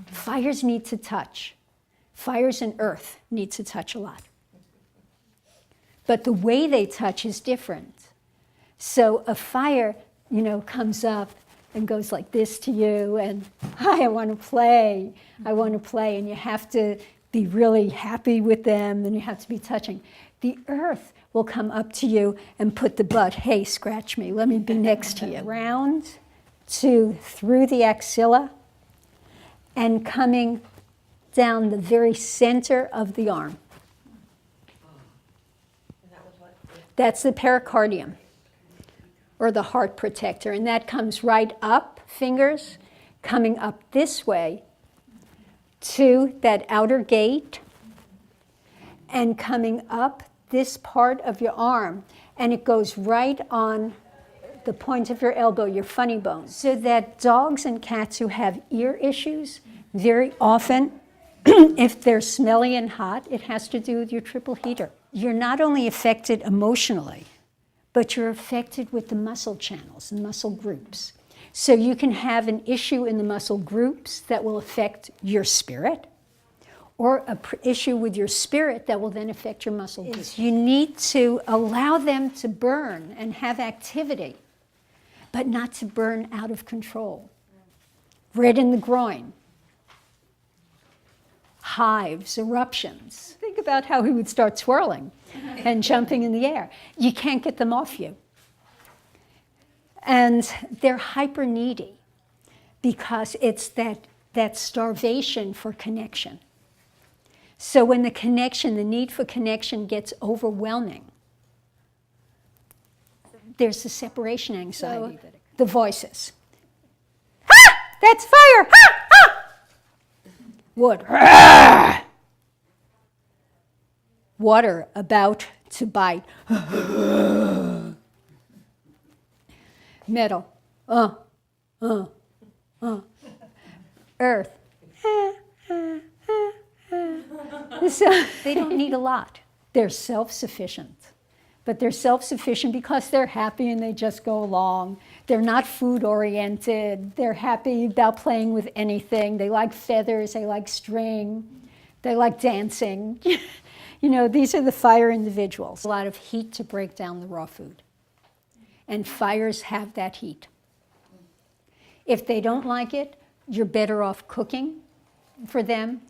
Fires need to touch. Fires and earth need to touch a lot. But the way they touch is different. So a fire, comes up and goes like this to you, and, hi, I want to play. I want to play, and you have to be really happy with them, and you have to be touching. The earth will come up to you and put the butt, hey, scratch me, let me be next to you. Round through the axilla and coming down the very center of the arm. That's the pericardium, or the heart protector, and that comes right up, fingers, coming up this way to that outer gate, and coming up this part of your arm, and it goes right on the point of your elbow, your funny bone. So that dogs and cats who have ear issues, very often, if they're smelly and hot, it has to do with your triple heater. You're not only affected emotionally, but you're affected with the muscle channels and muscle groups. So you can have an issue in the muscle groups that will affect your spirit, or an issue with your spirit that will then affect your muscle groups. You need to allow them to burn and have activity, but not to burn out of control. Red in the groin, hives, eruptions. Think about how he would start twirling and jumping in the air. You can't get them off you. And they're hyper needy because it's that starvation for connection. So when the need for connection gets overwhelming, there's the separation anxiety. So, the voices. Ha! That's fire! Ha! Ha! Wood. Ah! Water about to bite. Metal. Earth. So they don't need a lot. They're self-sufficient. But they're self-sufficient because they're happy and they just go along. They're not food-oriented. They're happy about playing with anything. They like feathers. They like string. They like dancing. These are the fire individuals. A lot of heat to break down the raw food. And fires have that heat. If they don't like it, you're better off cooking for them.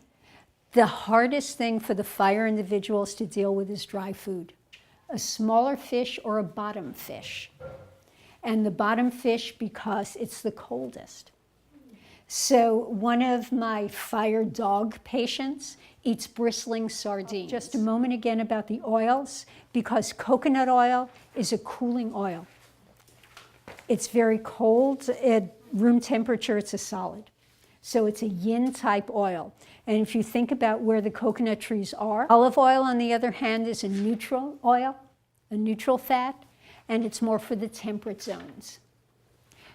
The hardest thing for the fire individuals to deal with is dry food. A smaller fish or a bottom fish. And the bottom fish because it's the coldest. So one of my fire dog patients eats bristling sardines. Just a moment again about the oils, because coconut oil is a cooling oil. It's very cold. At room temperature, it's a solid. So it's a yin type oil. And if you think about where the coconut trees are, olive oil, on the other hand, is a neutral oil, a neutral fat, and it's more for the temperate zones.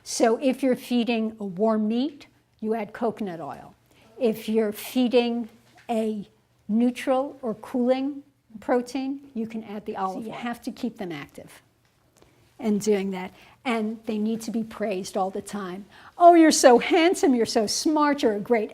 So if you're feeding a warm meat, you add coconut oil. If you're feeding a neutral or cooling protein, you can add the olive oil. You have to keep them active and doing that. And they need to be praised all the time. Oh, you're so handsome, you're so smart, you're a great